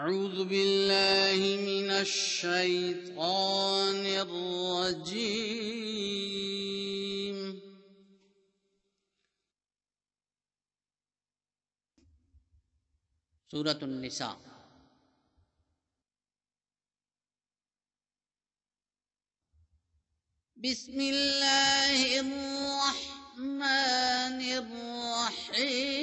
اعوذ باللہ من الشیطان الرجیم سورۃ النساء۔ بسم اللہ الرحمن الرحیم۔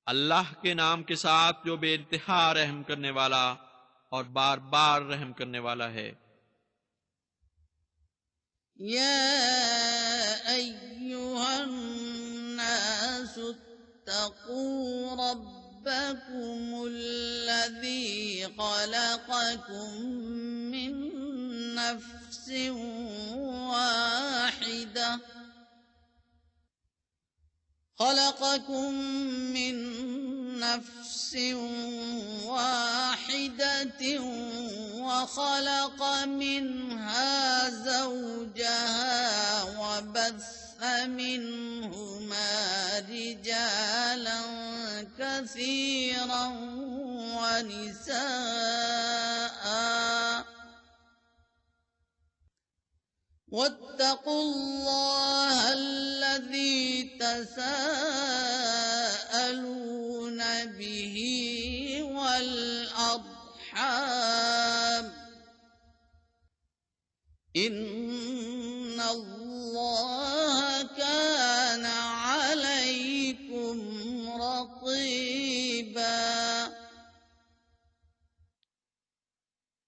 اللہ کے نام کے ساتھ جو بے انتہا رحم کرنے والا اور بار بار رحم کرنے والا ہے۔ یا ایہا الناس اتقوا ربکم الذی خلقکم من نفس واحدہ وخلق منها زوجها وبث منهما رجالا كثيرا ونساء واتقوا الله الذي تساءلون به والأرحام إن الله كان عليكم رقيبا۔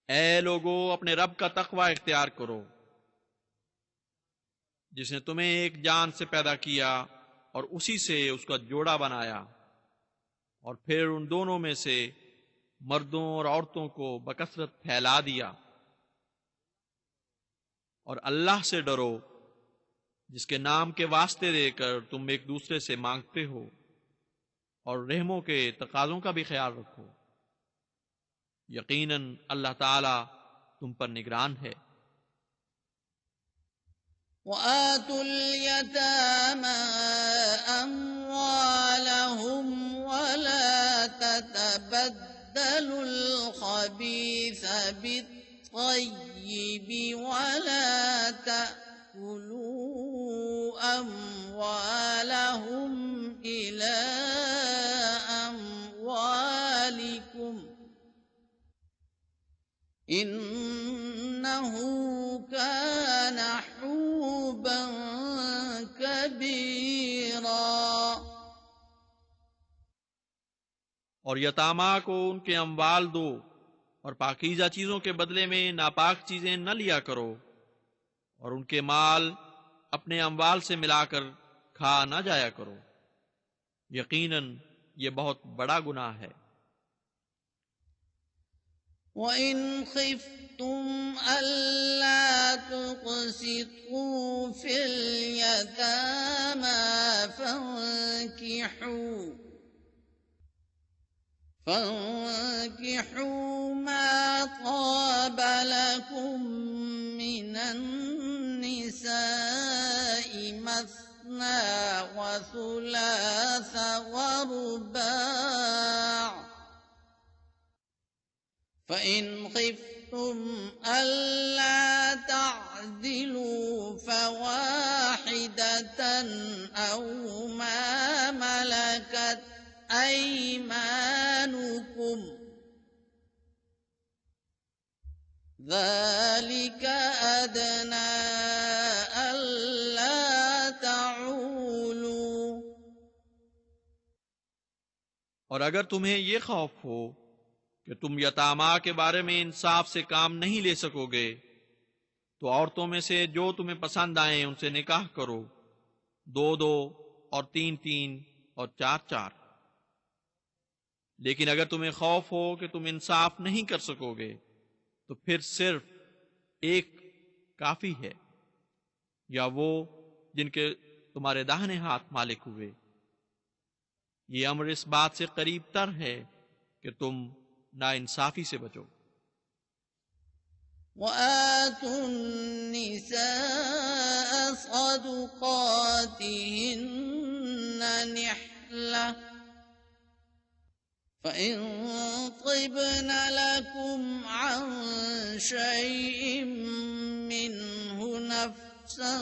اے لوگو، اپنے رب کا تقوی اختیار کرو، جس نے تمہیں ایک جان سے پیدا کیا اور اسی سے اس کا جوڑا بنایا، اور پھر ان دونوں میں سے مردوں اور عورتوں کو بکثرت پھیلا دیا، اور اللہ سے ڈرو جس کے نام کے واسطے دے کر تم ایک دوسرے سے مانگتے ہو، اور رحموں کے تقاضوں کا بھی خیال رکھو، یقیناً اللہ تعالی تم پر نگران ہے۔ وآتوا اليتامى أموالهم ولا تتبدلوا الخبيث بالطيب ولا تأكلوا أموالهم إلى أموالكم إنه كان حوبا كبيرا۔ اور یتامہ کو ان کے اموال دو، اور پاکیزہ چیزوں کے بدلے میں ناپاک چیزیں نہ لیا کرو، اور ان کے مال اپنے اموال سے ملا کر کھا نہ جایا کرو، یقیناً یہ بہت بڑا گناہ ہے۔ وَإِنْ خِفْتُمْ أَلَّا تُقْسِطُوا فِي الْيَتَامَى فَانكِحُوا مَا طَابَ لَكُم مِّنَ النِّسَاءِ مَثْنَىٰ وَثُلَاثَ وَرُبَاعَ، فَإِنْ خِفْتُمْ أَلَّا تَعْدِلُوا فَوَاحِدَةً أَوْ مَا مَلَكَتْ أَيْمَانُكُمْ ذَلِكَ أَدْنَىٰ أَلَّا تَعُولُوا۔ اور اگر تمہیں یہ خوف ہو کہ تم یتامہ کے بارے میں انصاف سے کام نہیں لے سکو گے، تو عورتوں میں سے جو تمہیں پسند آئیں ان سے نکاح کرو، 2 اور 3 اور 4۔ لیکن اگر تمہیں خوف ہو کہ تم انصاف نہیں کر سکو گے تو پھر صرف ایک کافی ہے، یا وہ جن کے تمہارے داہنے ہاتھ مالک ہوئے۔ یہ امر اس بات سے قریب تر ہے کہ تم ناانصافی سے بچو۔ وَآتُوا النِّسَاءَ صَدُقَاتِهِنَّ نِحْلَةً فإن طبن لكم عن شيء منه نفسا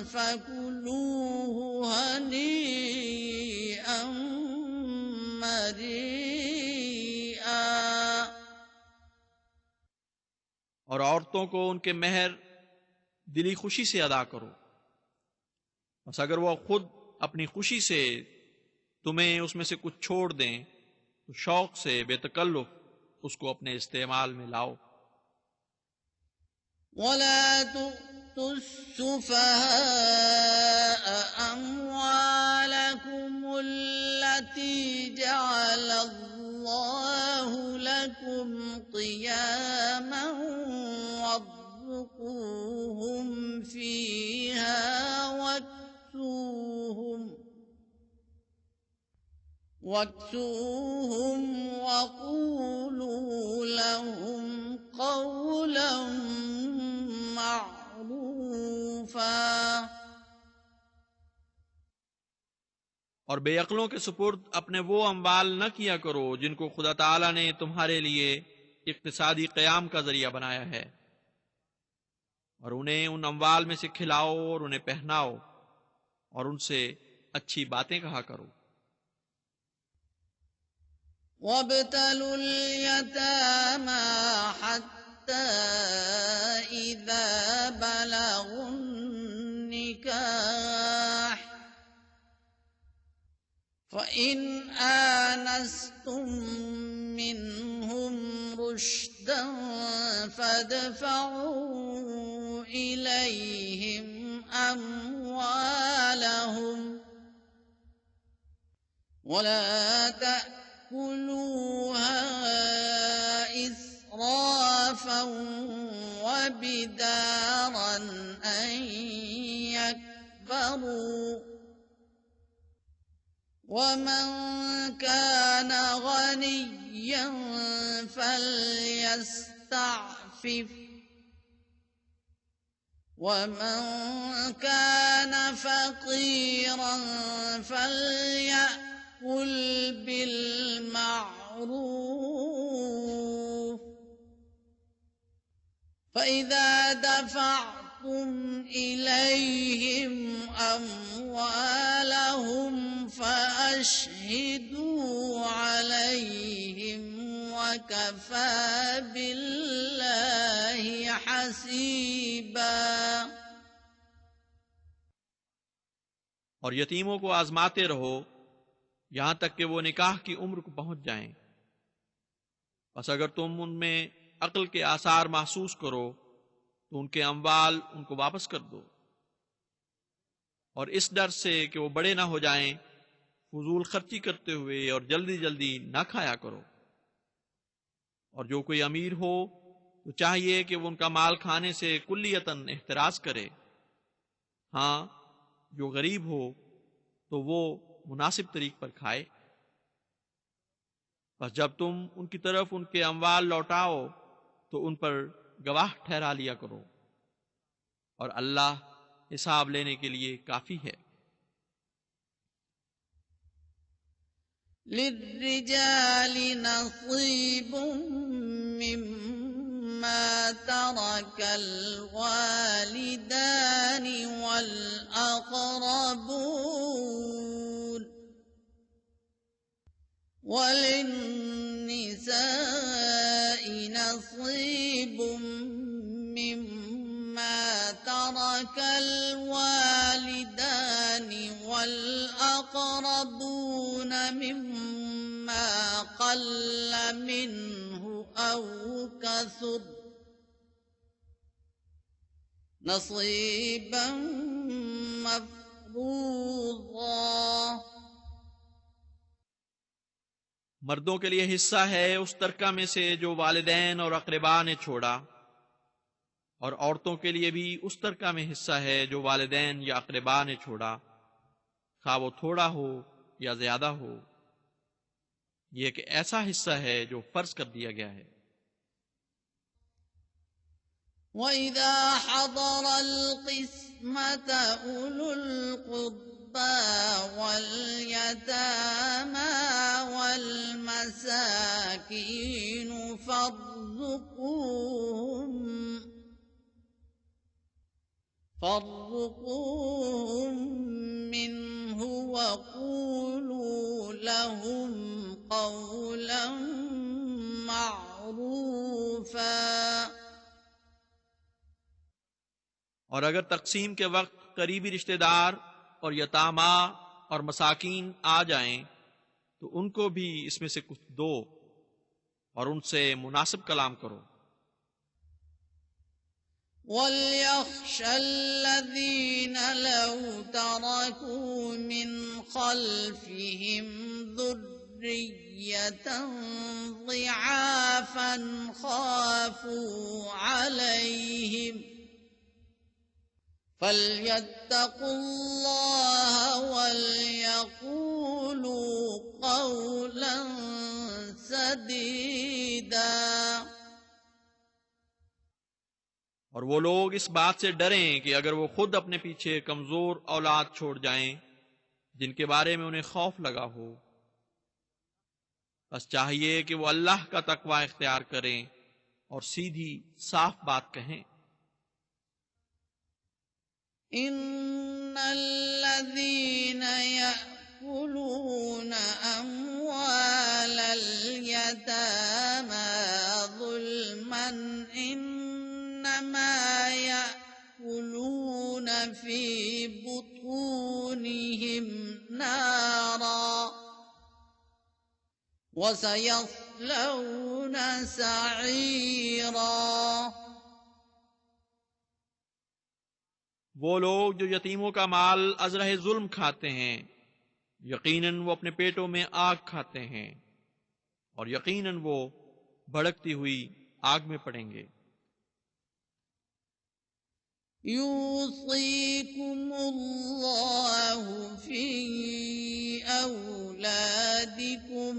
فكلوه هنيئا مريئا. اور عورتوں کو ان کے مہر دلی خوشی سے ادا کرو، بس اگر وہ خود اپنی خوشی سے تمہیں اس میں سے کچھ چھوڑ دیں تو شوق سے بے تکلف اس کو اپنے استعمال میں لاؤ. ولا تؤتوا السفهاء أموالكم التي جعل الله لكم قياما وارزقوهم فيها واكسوهم وقولوا لهم قولا معروفا. اور بے عقلوں کے سپرد اپنے وہ اموال نہ کیا کرو جن کو خدا تعالی نے تمہارے لیے اقتصادی قیام کا ذریعہ بنایا ہے، اور انہیں ان اموال میں سے کھلاؤ اور انہیں پہناؤ اور ان سے اچھی باتیں کہا کرو. وابتلوا اليتامى حتى إذا بلغوا النكاح فإن آنستم منهم رشدا فادفعوا إليهم أموالهم ولا تأكلوها إسرافا وبدارا أن يكبروا ومن كان غنيا فليستعفف ومن كان فقيرا فليأكل بالمعروف فإذا دفعتم إليهم أموالهم فأشهدوا عليهم وكفى بالله حسيبا. اور یتیموں کو آزماتے رہو یہاں تک کہ وہ نکاح کی عمر کو پہنچ جائیں، بس اگر تم ان میں عقل کے آثار محسوس کرو تو ان کے اموال ان کو واپس کر دو، اور اس ڈر سے کہ وہ بڑے نہ ہو جائیں فضول خرچی کرتے ہوئے اور جلدی جلدی نہ کھایا کرو. اور جو کوئی امیر ہو تو چاہیے کہ وہ ان کا مال کھانے سے کلیتاً احتراز کرے، ہاں جو غریب ہو تو وہ مناسب طریق پر کھائے. بس جب تم ان کی طرف ان کے اموال لوٹاؤ تو ان پر گواہ ٹھہرا لیا کرو، اور اللہ حساب لینے کے لیے کافی ہے. للرجال نصيب مما ترك الوالدان والأقربون وللنساء نصيب مما ترك الوالدان والأقربون مما قل منه أو كثر نصيبا مفروضا. مردوں کے لیے حصہ ہے اس ترکہ میں سے جو والدین اور اقربا نے چھوڑا، اور عورتوں کے لیے بھی اس ترکہ میں حصہ ہے جو والدین یا اقربا نے چھوڑا، خواہ وہ تھوڑا ہو یا زیادہ ہو. یہ ایک ایسا حصہ ہے جو فرض کر دیا گیا ہے. وَإِذَا حَضَرَ الْقِسْمَةَ أُولُو الْقُرْبَى وَالْيَتَامَى وَالْمَسَاكِينُ والمساكين فارزقوهم منه وقولوا لهم قولا معروفا۔ اور اگر تقسیم کے وقت قریبی رشتہ دار اور یتاما اور مساکین آ جائیں تو ان کو بھی اس میں سے کچھ دو اور ان سے مناسب کلام کرو۔ وَلْيَخْشَ الَّذِينَ لَوْ تَرَكُوا مِنْ خَلْفِهِمْ ذُرِّيَّةً ضِعَافًا خَافُوا عَلَيْهِمْ فَلْيَتَّقُوا اللَّهَ وَلْيَقُولُوا قَوْلًا سَدِيدًا۔ اور وہ لوگ اس بات سے ڈریں کہ اگر وہ خود اپنے پیچھے کمزور اولاد چھوڑ جائیں جن کے بارے میں انہیں خوف لگا ہو، بس چاہیے کہ وہ اللہ کا تقوی اختیار کریں اور سیدھی صاف بات کہیں۔ ان الذين يأكلون اموال اليتامى ظلما انما يأكلون في بطونهم نارا وسيصلون سعيرا۔ وہ لوگ جو یتیموں کا مال ازرہ ظلم کھاتے ہیں یقیناً وہ اپنے پیٹوں میں آگ کھاتے ہیں اور یقیناً وہ بھڑکتی ہوئی آگ میں پڑیں گے۔ یوصیکم اللہ فی اولادکم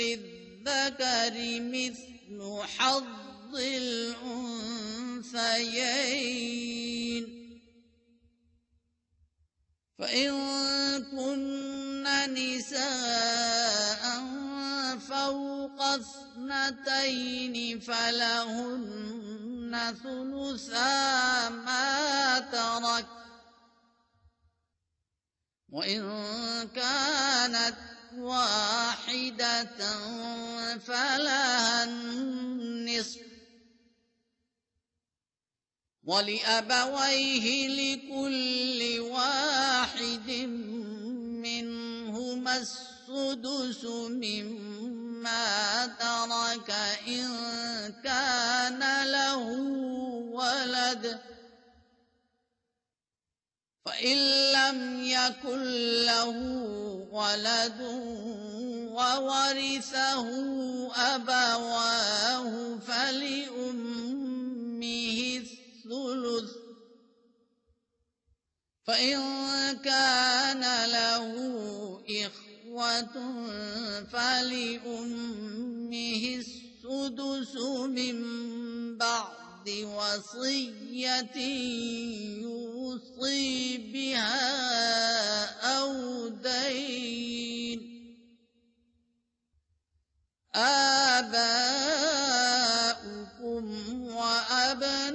للذکر مثل حظ الانثیین فَإِن كُنَّ نِسَاءً فَوْقَ اثْنَتَيْنِ فَلَهُنَّ ثُلُثَا مَا تَرَكَ وَإِن كَانَتْ وَاحِدَةً فَلَهَا النِّصْفُ وَلِأَبَوَيْهِ لِكُلِّ وَاحِدٍ مِّنْهُمَا السُّدُسُ مِمَّا تَرَكَ إِن كَانَ لَهُ وَلَدٌ فَإِن لَّمْ يَكُن لَّهُ وَلَدٌ وَوَرِثَهُ أَبَوَاهُ فَلِأُمِّهِ الثُّلُثُ فَإِن كَانَ لَهُ إِخْوَةٌ فَلِأُمِّهِ السُّدُسُ مِن بَعْدِ وَصِيَّةٍ يُوصِي بِهَا أَوْ دَيْنٍ آباؤكم وأبناؤكم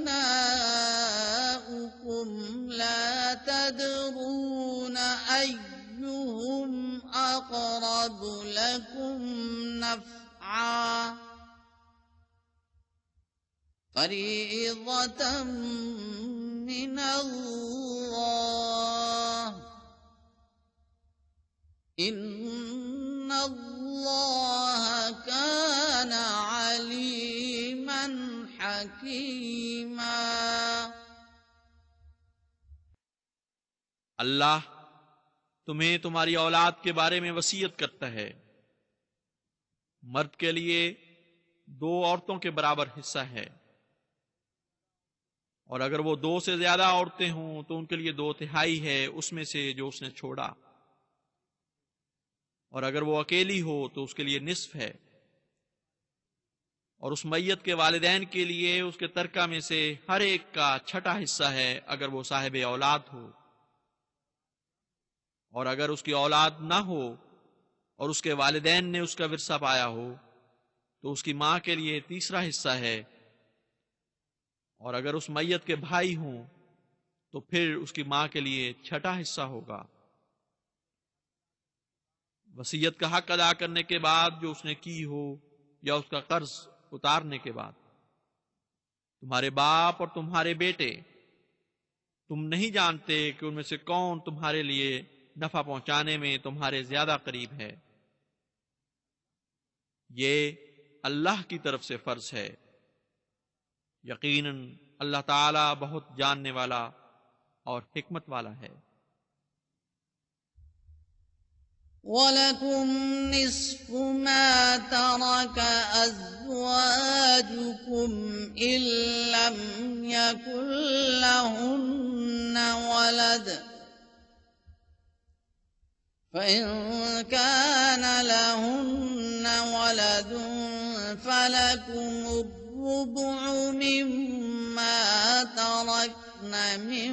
لا تدرون أيهم أقرب لكم نفعا فريضة من الله إن الله كان عليما حكيما۔ اللہ تمہیں تمہاری اولاد کے بارے میں وصیت کرتا ہے، مرد کے لیے 2 عورتوں کے برابر حصہ ہے، اور اگر وہ 2 سے زیادہ عورتیں ہوں تو ان کے لیے 2/3 ہے اس میں سے جو اس نے چھوڑا، اور اگر وہ اکیلی ہو تو اس کے لیے نصف ہے، اور اس میت کے والدین کے لیے اس کے ترکہ میں سے ہر ایک کا 6واں حصہ ہے اگر وہ صاحب اولاد ہو، اور اگر اس کی اولاد نہ ہو اور اس کے والدین نے اس کا ورثہ پایا ہو تو اس کی ماں کے لیے تیسرا حصہ ہے، اور اگر اس میت کے بھائی ہوں تو پھر اس کی ماں کے لیے چھٹا حصہ ہوگا۔ وصیت کا حق ادا کرنے کے بعد جو اس نے کی ہو، یا اس کا قرض اتارنے کے بعد، تمہارے باپ اور تمہارے بیٹے، تم نہیں جانتے کہ ان میں سے کون تمہارے لیے نفع پہنچانے میں تمہارے زیادہ قریب ہے۔ یہ اللہ کی طرف سے فرض ہے، یقیناً اللہ تعالی بہت جاننے والا اور حکمت والا ہے۔ وَلَكُمْ نِصْفُ مَا تَرَكَ أَزْوَاجُكُمْ إِن لَّمْ يَكُن لَّهُنَّ وَلَدٌ، فَإِن كَانَ لَهُنَّ وَلَدٌ فَلَكُمُ الرُّبُعُ مِمَّا تَرَكْنَ مِن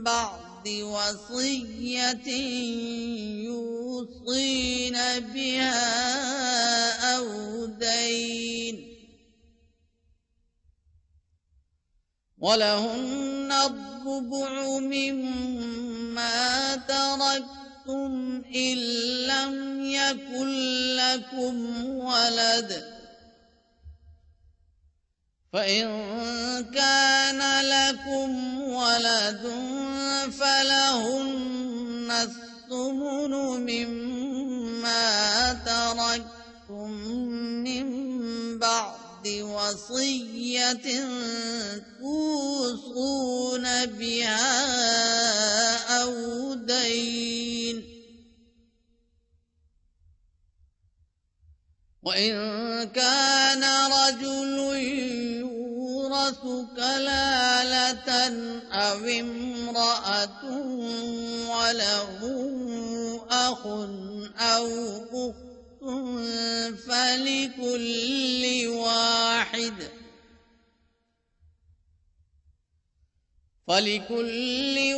بَعْدِ وَصِيَّةٍ يُوصِينَ بِهَا أَوْ دَيْنٍ، وَلَهُنَّ الرُّبُعُ مِمَّا تَرَكْتُمْ إِن لَّمْ يَكُن لَّكُمْ وَلَدٌ، فَإِن كَانَ لَكُمْ وَلَدٌ فَلَهُنَّ الثُّمُنُ مِمَّا تَرَكْتُم مِّن بَعْدِ وَصِيَّةٍ تُوصُونَ بِهَا أَوْ دَيْنٍ، وَإِن كَانَ رَجُلٌ يُورَثُ كَلَالَةً أَوْ امْرَأَةٌ وَلَهُ أَخٌ أَوْ أُخْتٌ فَلِكُلِّ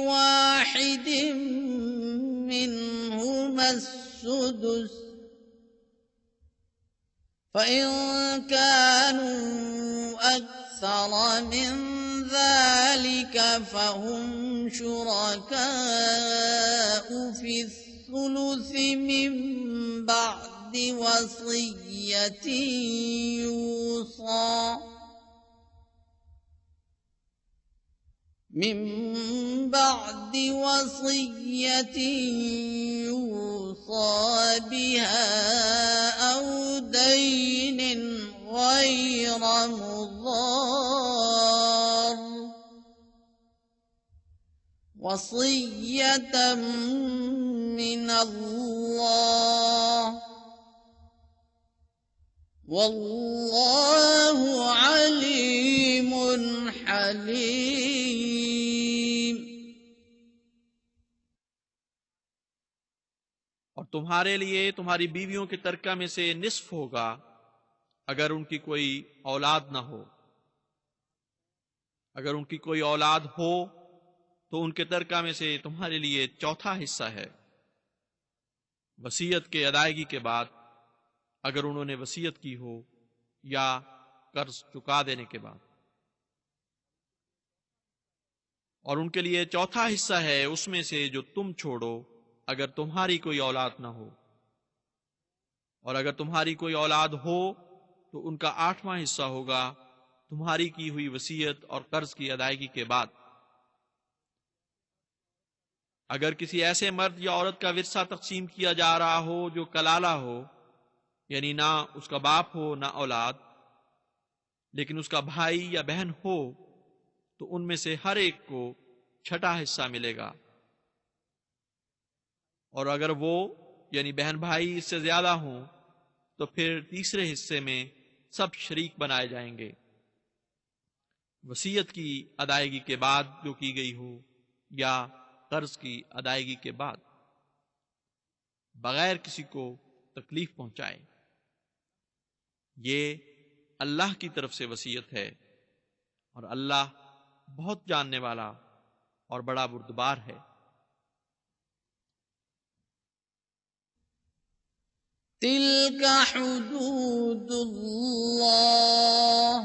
وَاحِدٍ مِّنْهُمَا السُّدُسُ، فَإِن كَانُوا أَكْثَرَ مِن ذَلِكَ فَهُمْ شُرَكَاءُ فِي الثُّلُثِ مِن بَعْدِ وَصِيَّةٍ يُوصَىٰ بِهَا أَوْ دَيْنٍ غَيْرَ مُضَارٍّ، وَصِيَّةً مِّنَ اللَّهِ، وَاللَّهُ عَلِيمٌ حَلِيمٌ۔ اور تمہارے لیے تمہاری بیویوں کے ترکہ میں سے نصف ہوگا اگر ان کی کوئی اولاد نہ ہو۔ اگر ان کی کوئی اولاد ہو تو ان کے ترکہ میں سے تمہارے لیے چوتھا حصہ ہے، وصیت کے ادائیگی کے بعد، اگر انہوں نے وصیت کی ہو یا قرض چکا دینے کے بعد۔ اور ان کے لیے چوتھا حصہ ہے اس میں سے جو تم چھوڑو اگر تمہاری کوئی اولاد نہ ہو، اور اگر تمہاری کوئی اولاد ہو تو ان کا 8واں حصہ ہوگا تمہاری کی ہوئی وصیت اور قرض کی ادائیگی کے بعد۔ اگر کسی ایسے مرد یا عورت کا ورثہ تقسیم کیا جا رہا ہو جو کلالہ ہو، یعنی نہ اس کا باپ ہو نہ اولاد، لیکن اس کا بھائی یا بہن ہو، تو ان میں سے ہر ایک کو چھٹا حصہ ملے گا، اور اگر وہ یعنی بہن بھائی اس سے زیادہ ہوں تو پھر تیسرے حصے میں سب شریک بنائے جائیں گے، وصیت کی ادائیگی کے بعد جو کی گئی ہو یا قرض کی ادائیگی کے بعد، بغیر کسی کو تکلیف پہنچائے۔ یہ اللہ کی طرف سے وصیت ہے، اور اللہ بہت جاننے والا اور بڑا بردبار ہے۔ تلك حدود الله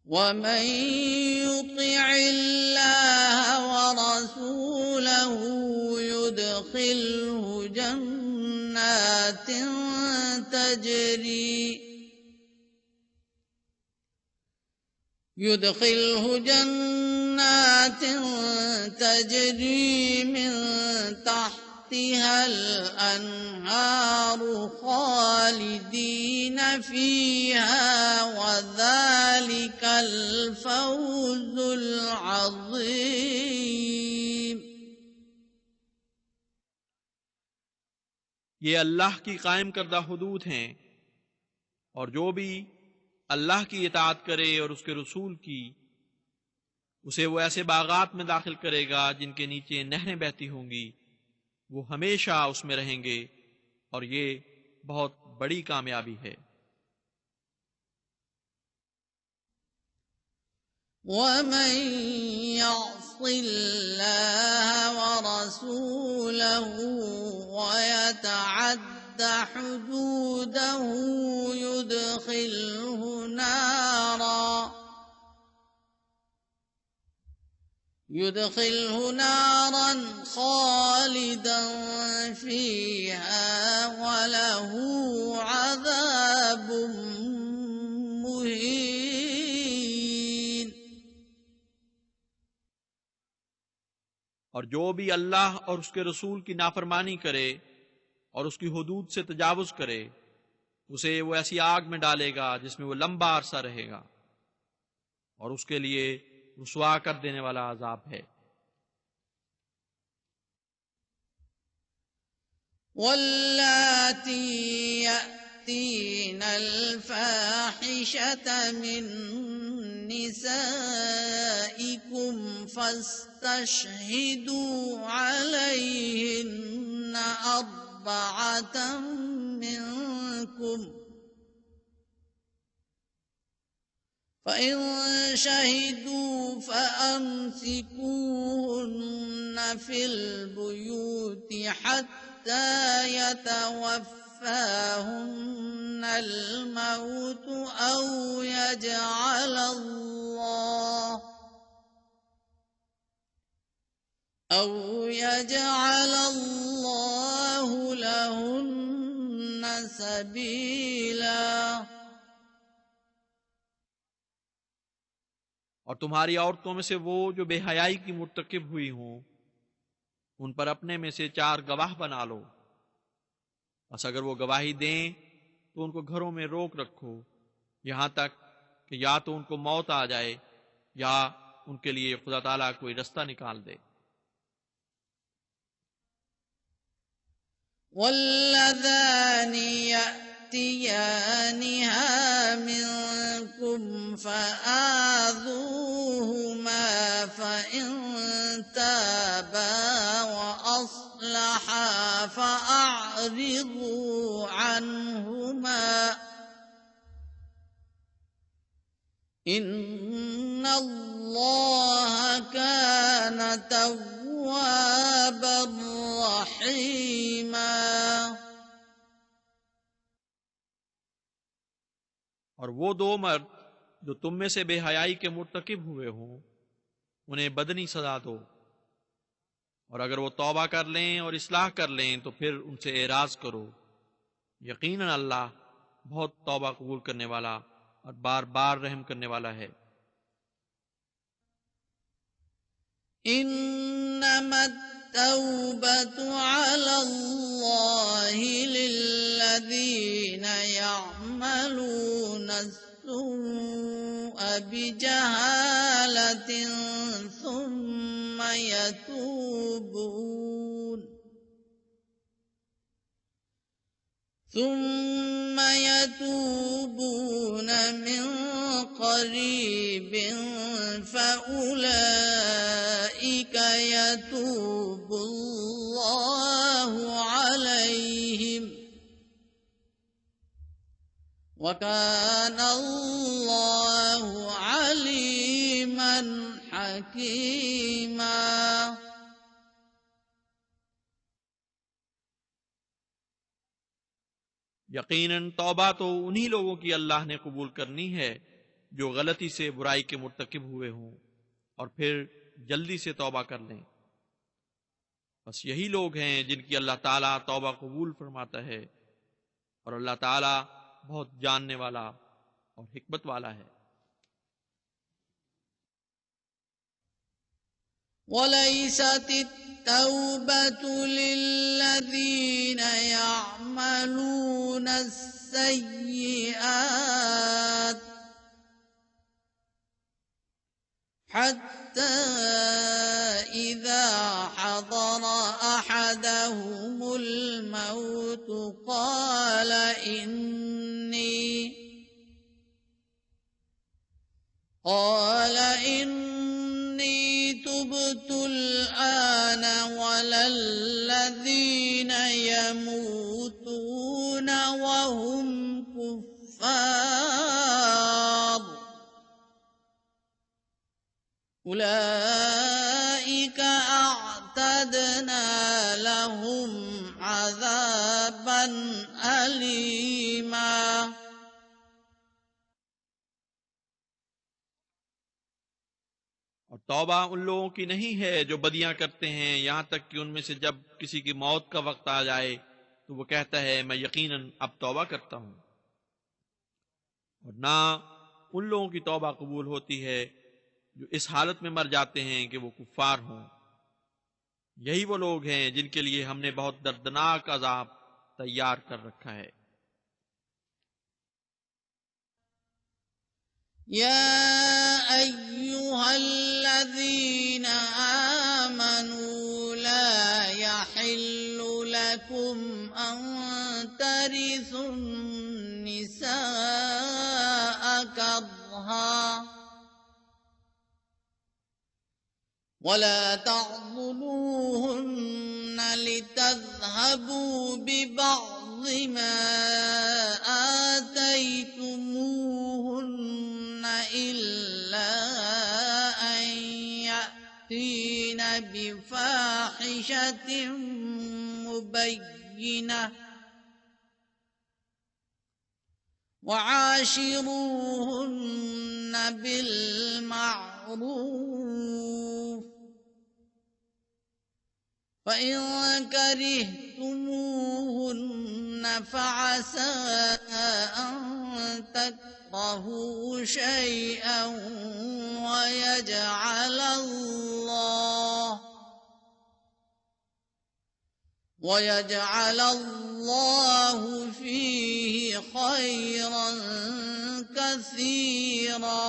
ومن يطع الله ورسوله يدخله جنات تجري من تحتها الأنهار خالدين فيها وذلك الفوز العظيم. یہ اللہ کی قائم کردہ حدود ہیں، اور جو بھی اللہ کی اطاعت کرے اور اس کے رسول کی، اسے وہ ایسے باغات میں داخل کرے گا جن کے نیچے نہریں بہتی ہوں گی، وہ ہمیشہ اس میں رہیں گے، اور یہ بہت بڑی کامیابی ہے. ومن يعص الله ورسوله ويتعد حدوده يدخله نارا خالدا فيها وله عذاب مهين. اور جو بھی اللہ اور اس کے رسول کی نافرمانی کرے اور اس کی حدود سے تجاوز کرے، اسے وہ ایسی آگ میں ڈالے گا جس میں وہ لمبا عرصہ رہے گا، اور اس کے لیے رسوا کر دینے والا عذاب ہے. واللاتی یأتین الفاحشة من نسائکم فاستشہدوا علیہن أربعة منکم فإن شهدوا فأمسكوهن في البيوت حتى يتوفاهن الموت أو يجعل الله لهن سبيلا. اور تمہاری عورتوں میں سے وہ جو بے حیائی کی مرتکب ہوئی ہوں، ان پر اپنے میں سے 4 گواہ بنا لو. بس اگر وہ گواہی دیں تو ان کو گھروں میں روک رکھو، یہاں تک کہ یا تو ان کو موت آ جائے یا ان کے لیے خدا تعالیٰ کوئی رستہ نکال دے. واللذان يأتيانها منكم فآذوهما فإن تابا وأصلحا فأعرضوا عنهما إن الله كان توابا رحيما. اور وہ 2 مرد جو تم میں سے بے حیائی کے مرتکب ہوئے ہوں، انہیں بدنی سزا دو، اور اگر وہ توبہ کر لیں اور اصلاح کر لیں تو پھر ان سے اعراض کرو. یقیناً اللہ بہت توبہ قبول کرنے والا اور بار بار رحم کرنے والا ہے. انما التوبة على الله للذين يعملون السوء بجهالة ثم يتوبون من قريب فأولئك يتوب الله عليهم وكان الله عليما حكيما. یقیناً توبہ تو انہی لوگوں کی اللہ نے قبول کرنی ہے جو غلطی سے برائی کے مرتکب ہوئے ہوں اور پھر جلدی سے توبہ کر لیں۔ بس یہی لوگ ہیں جن کی اللہ تعالیٰ توبہ قبول فرماتا ہے، اور اللہ تعالیٰ بہت جاننے والا اور حکمت والا ہے۔ وَلَيْسَتِ التَّوْبَةُ لِلَّذِينَ يَعْمَلُونَ السَّيِّئَاتِ حَتَّى إِذَا حَضَرَ أَحَدَهُمُ الْمَوْتُ قَالَ إِنِّي تُبْتُ الْآنَ وَلَا الَّذِينَ يَمُوتُونَ وَهُمْ كُفَّارٌ أُولَئِكَ أَعْتَدْنَا لَهُمْ عَذَابًا أَلِيمًا۔ اور توبہ ان لوگوں کی نہیں ہے جو بدیاں کرتے ہیں یہاں تک کہ ان میں سے جب کسی کی موت کا وقت آ جائے تو وہ کہتا ہے میں یقیناً اب توبہ کرتا ہوں، اور نہ ان لوگوں کی توبہ قبول ہوتی ہے جو اس حالت میں مر جاتے ہیں کہ وہ کفار ہوں۔ یہی وہ لوگ ہیں جن کے لیے ہم نے بہت دردناک عذاب تیار کر رکھا ہے۔ يا أيها الذين آمنوا لا يحل لكم أن ترثوا النساء كرها ولا تعضلوهن لتذهبوا ببعض ما آتيتموهن إلا أن يأتين بفاحشة مبينة وعاشروهن بالمعروف فإن كرهتموهن فعسى أن تكرهوا شيئا ويجعل الله فيه خيرا كثيرا۔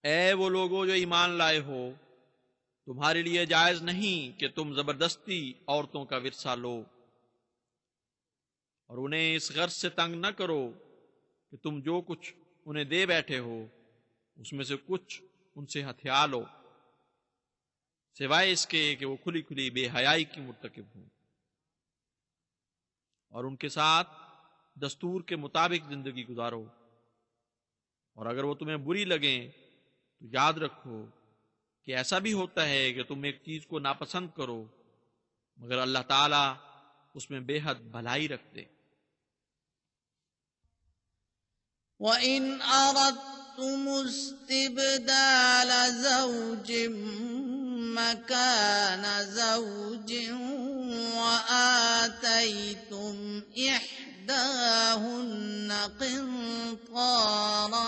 اے وہ لوگو جو ایمان لائے ہو، تمہارے لیے جائز نہیں کہ تم زبردستی عورتوں کا ورثہ لو، اور انہیں اس غرض سے تنگ نہ کرو کہ تم جو کچھ انہیں دے بیٹھے ہو اس میں سے کچھ ان سے ہتھیا لو، سوائے اس کے کہ وہ کھلی کھلی بے حیائی کی مرتکب ہوں، اور ان کے ساتھ دستور کے مطابق زندگی گزارو، اور اگر وہ تمہیں بری لگیں تو یاد رکھو کہ ایسا بھی ہوتا ہے کہ تم ایک چیز کو ناپسند کرو مگر اللہ تعالیٰ اس میں بے حد بھلائی رکھتے۔ وَإِنْ أَرَدْتُمُ اسْتِبْدَالَ زَوْجٍ مَّكَانَ زَوْجٍ وَآتَيْتُمْ إِحْدَاهُنَّ قِنطَارًا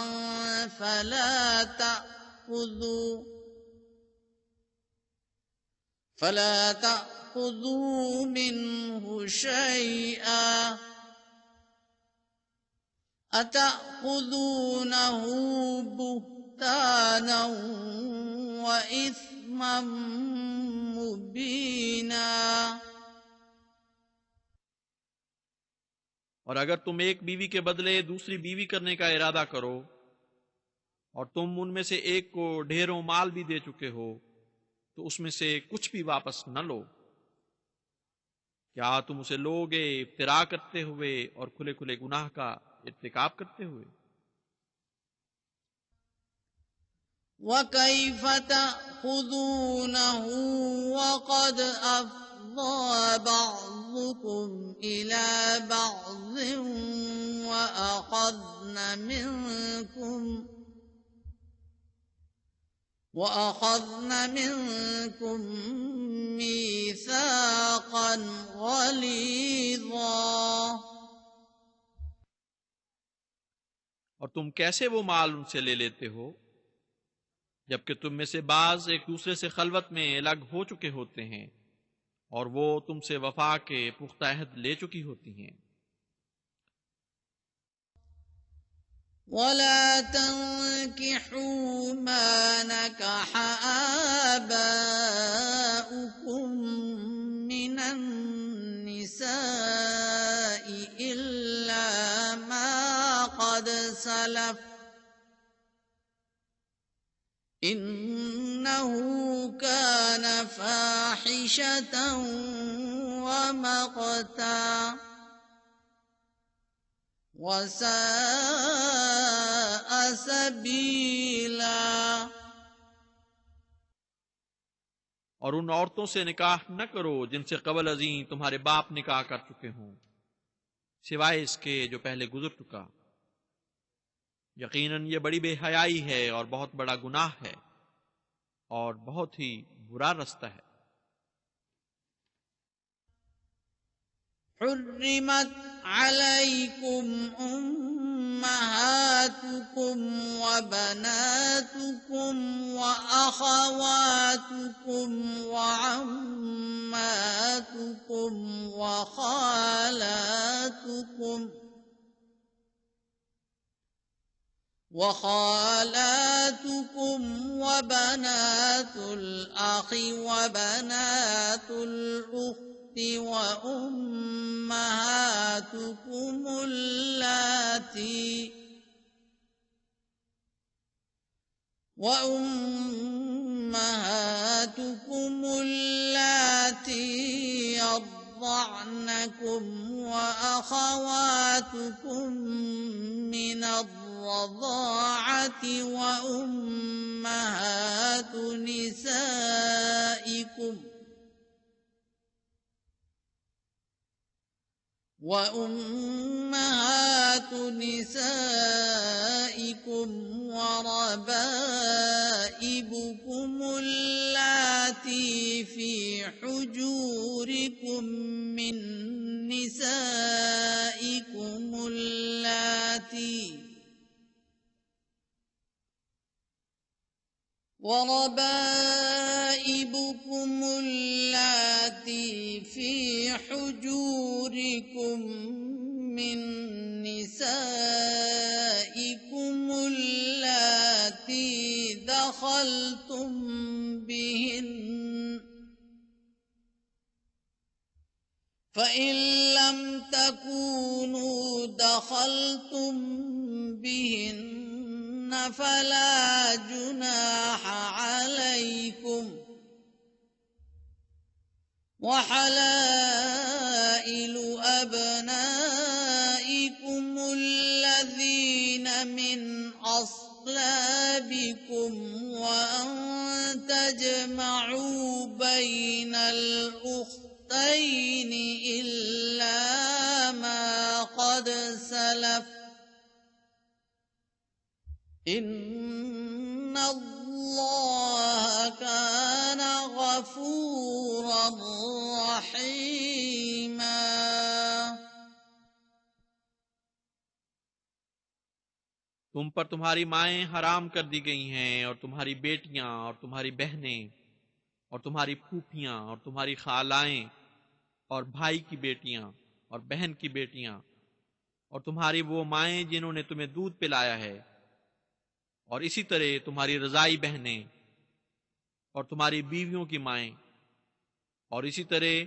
فَلَا تَأْخُذُوا مِنْهُ شَيْئًا أَتَأْخُذُونَهُ بُهْتَانًا وَإِثْمًا مُبِينًا۔ اور اگر تم ایک بیوی کے بدلے دوسری بیوی کرنے کا ارادہ کرو اور تم ان میں سے ایک کو ڈھیروں مال بھی دے چکے ہو تو اس میں سے کچھ بھی واپس نہ لو، کیا تم اسے لوگے افتراء کرتے ہوئے اور کھلے کھلے گناہ کا ارتکاب کرتے ہوئے؟ وَكَيْفَ تَأْخُذُونَهُ وَقَدْ أَفْضَىٰ بَعْضُكُمْ إِلَىٰ بَعْضٍ وَأَخَذْنَ مِنكُم مِّيثَاقًا غَلِيظًا۔ اور تم کیسے وہ مال ان سے لے لیتے ہو جبکہ تم میں سے بعض ایک دوسرے سے خلوت میں الگ ہو چکے ہوتے ہیں اور وہ تم سے وفا کے پختہ عہد لے چکی ہوتی ہیں۔ وَلَا تَنكِحُوا مَا نَكَحَ آبَاؤُكُم مِّنَ النِّسَاءِ إِلَّا مَا قَدْ سَلَفَ إِنَّهُ كَانَ فَاحِشَةً وَمَقْتًا وَسَاءَ سَبِيلًا۔ اور ان عورتوں سے نکاح نہ کرو جن سے قبل ازیں تمہارے باپ نکاح کر چکے ہوں سوائے اس کے جو پہلے گزر چکا، یقیناً یہ بڑی بے حیائی ہے اور بہت بڑا گناہ ہے اور بہت ہی برا رستہ ہے۔ حرمت علیکم امہاتکم وبناتکم واخواتکم وعماتکم وخالاتكم وبنات الأخ وبنات الأخت وأمهاتكم اللاتي يرضعنكم وأخواتكم من الرضاعة وأمهات نسائكم وربائبكم اللاتي في حجوركم من نسائكم اللاتي في حجوركم من نسائكم اللاتي دخلتم بهن فإن لم تكونوا دخلتم بهن فلا جناح عليكم وحلائل أبنائكم الذين من أصلابكم وأن تجمعوا بين الأختين إلا ما قد سلف إن الله كان غفورا رحيما۔ تم پر تمہاری مائیں حرام کر دی گئی ہیں اور تمہاری بیٹیاں اور تمہاری بہنیں اور تمہاری پھوپھیاں اور تمہاری خالائیں اور بھائی کی بیٹیاں اور بہن کی بیٹیاں اور تمہاری وہ مائیں جنہوں نے تمہیں دودھ پلایا ہے اور اسی طرح تمہاری رضائی بہنیں اور تمہاری بیویوں کی مائیں اور اسی طرح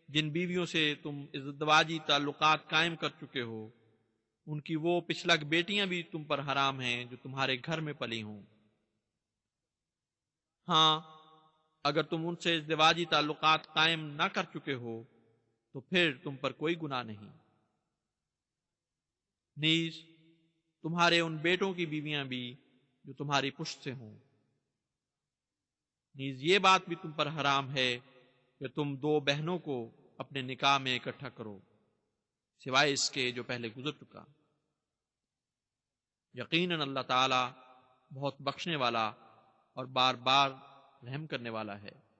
جن بیویوں سے تم ازدواجی تعلقات قائم کر چکے ہو ان کی وہ پچھلک بیٹیاں بھی تم پر حرام ہیں جو تمہارے گھر میں پلی ہوں۔ ہاں اگر تم ان سے ازدواجی تعلقات قائم نہ کر چکے ہو تو پھر تم پر کوئی گناہ نہیں۔ نیز تمہارے ان بیٹوں کی بیویاں بھی جو تمہاری پشت سے ہوں نیز یہ بات بھی تم پر حرام ہے کہ تم دو بہنوں کو اپنے نکاح میں اکٹھا کرو سوائے اس کے جو پہلے گزر چکا۔ یقیناً اللہ تعالی بہت بخشنے والا اور بار بار رحم کرنے والا ہے۔